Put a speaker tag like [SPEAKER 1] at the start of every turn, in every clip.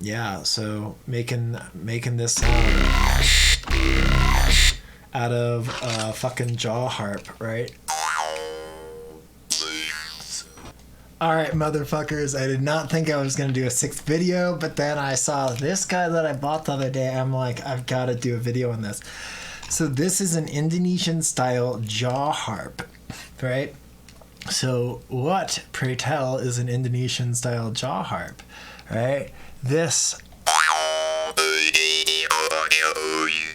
[SPEAKER 1] yeah, so making this sound out of a fucking jaw harp, right? Alright, motherfuckers, I did not think I was going to do a 6th video, but then I saw this guy that I bought the other day. I'm like, I've got to do a video on this. So this is an Indonesian style jaw harp, right? So what, pray tell, is an Indonesian style jaw harp, right? This,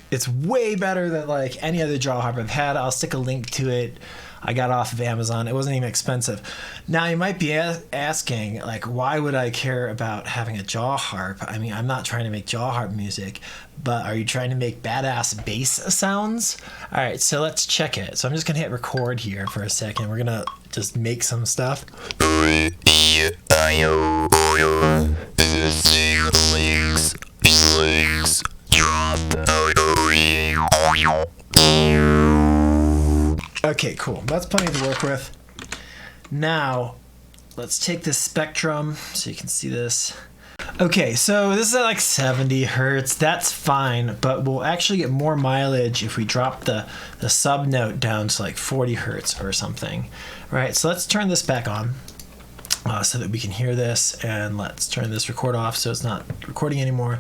[SPEAKER 1] it's way better than like any other jaw harp I've had. I'll stick a link to it. I got off of Amazon. It wasn't even expensive. Now you might be asking, like, why would I care about having a jaw harp? I mean, I'm not trying to make jaw harp music, but are you trying to make badass bass sounds? All right, so let's check it. So I'm just gonna hit record here for a second. We're gonna just make some stuff. Okay, cool. That's plenty to work with. Now, let's take this spectrum so you can see this. Okay, so this is at like 70 hertz. That's fine, but we'll actually get more mileage if we drop the sub note down to like 40 hertz or something. Right, so let's turn this back on so that we can hear this, and let's turn this record off so it's not recording anymore.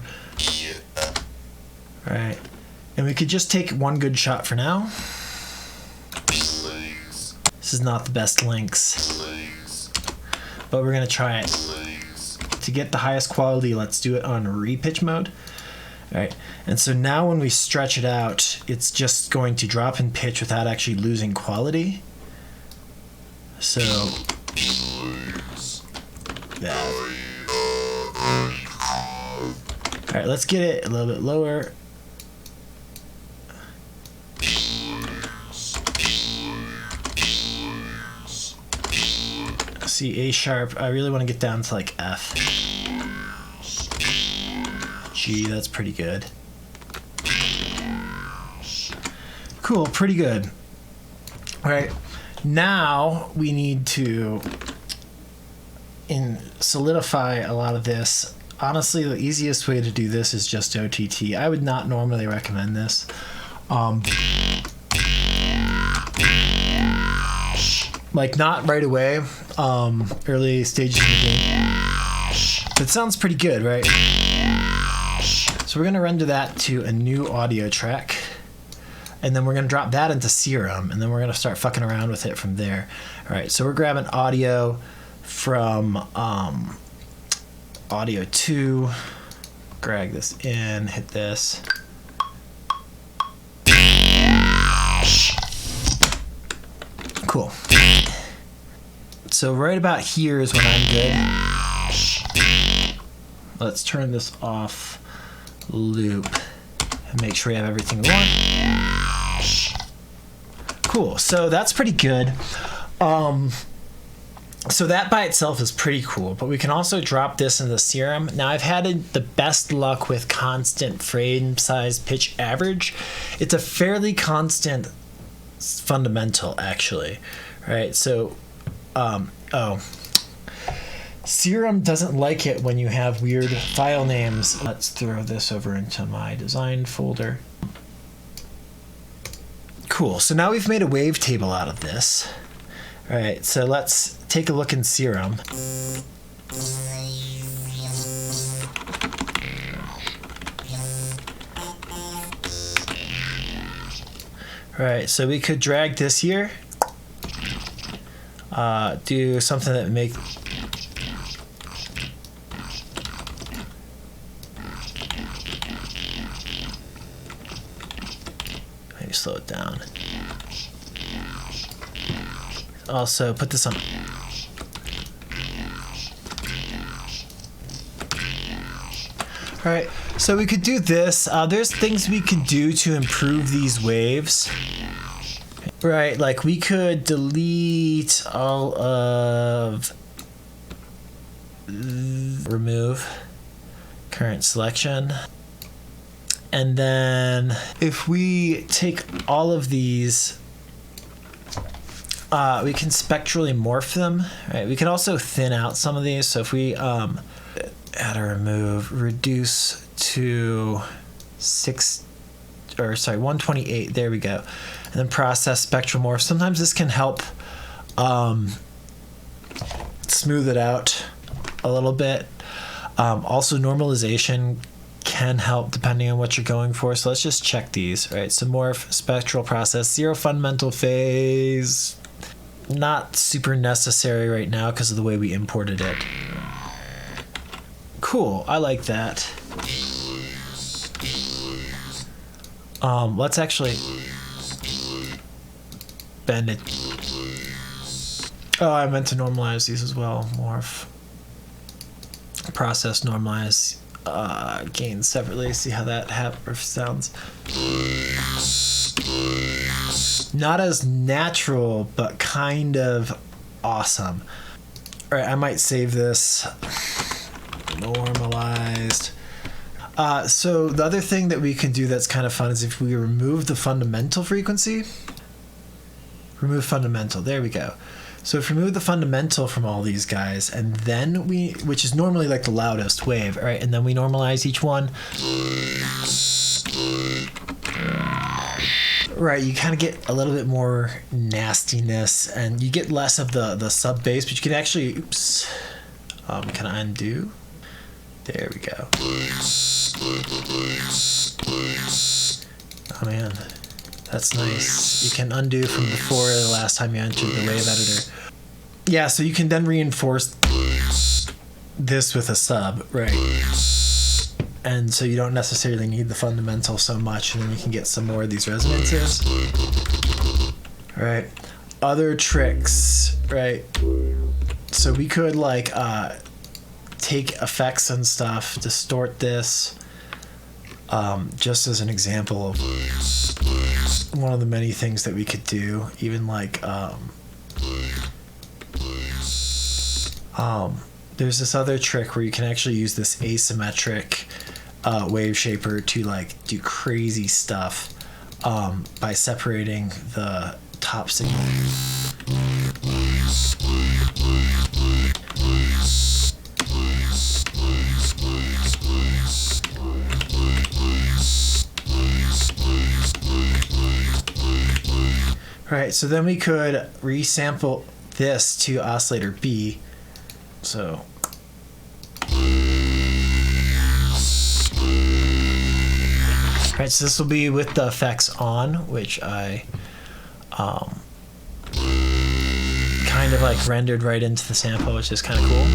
[SPEAKER 1] All right, and we could just take one good shot for now. This is not the best Lynx, but we're gonna try it. To get the highest quality, let's do it on repitch mode. All right, and so now when we stretch it out, it's just going to drop in pitch without actually losing quality. So, yeah. All right, let's get it a little bit lower. See, A sharp. I really want to get down to like F. G, that's pretty good. Cool, pretty good. All right, now we need to solidify a lot of this. Honestly, the easiest way to do this is just OTT. I would not normally recommend this. Like, not right away, early stages of the game. It sounds pretty good, right? So we're gonna render that to a new audio track, and then we're gonna drop that into Serum, and then we're gonna start fucking around with it from there. All right, so we're grabbing audio from audio 2, drag this in, hit this. Cool. So right about here is when I'm good. Let's turn this off loop and make sure we have everything we want. Cool, so that's pretty good. So that by itself is pretty cool, but we can also drop this in the Serum. Now I've had the best luck with constant frame size pitch average. It's a fairly constant fundamental, actually, right? So Serum doesn't like it when you have weird file names. Let's throw this over into my design folder. Cool, so now we've made a wavetable out of this. All right, so let's take a look in Serum. All right, so we could drag this here, do something that make maybe slow it down. Also put this on. All right, so we could do this. There's things we could do to improve these waves. Right, like we could delete all of, remove current selection. And then if we take all of these, we can spectrally morph them, right? We can also thin out some of these. So if we add a remove, reduce to 128. There we go. And then process spectral morph. Sometimes this can help smooth it out a little bit. Also, normalization can help depending on what you're going for. So let's just check these, right? So morph, spectral process, 0 fundamental phase. Not super necessary right now because of the way we imported it. Cool, I like that. Let's actually bend it. Oh, I meant to normalize these as well. Morph, process, normalize, gain separately. See how that sounds. Not as natural, but kind of awesome. All right, I might save this. Normalized. So the other thing that we can do that's kind of fun is if we remove the fundamental frequency. Remove fundamental. There we go. So if we remove the fundamental from all these guys, and then which is normally like the loudest wave, all right, and then we normalize each one. Right, you kind of get a little bit more nastiness, and you get less of the sub bass, but you can actually, oops, can I undo? There we go. Oh man, that's nice. You can undo from before the last time you entered the wave editor. Yeah, so you can then reinforce this with a sub, right? And so you don't necessarily need the fundamental so much, and then you can get some more of these resonances. Right. Other tricks, right? So we could like take effects and stuff, distort this, just as an example of one of the many things that we could do. Even like there's this other trick where you can actually use this asymmetric wave shaper to like do crazy stuff by separating the top signal. Right, so then we could resample this to oscillator B. So right, so this will be with the effects on, which I kind of like rendered right into the sample, which is kind of cool.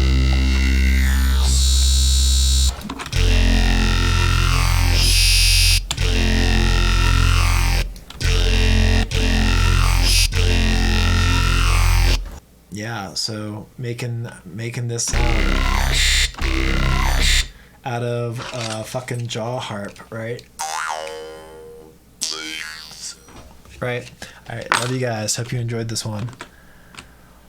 [SPEAKER 1] Yeah, so making this sound out of a fucking jaw harp, right? Right. All right. Love you guys. Hope you enjoyed this one.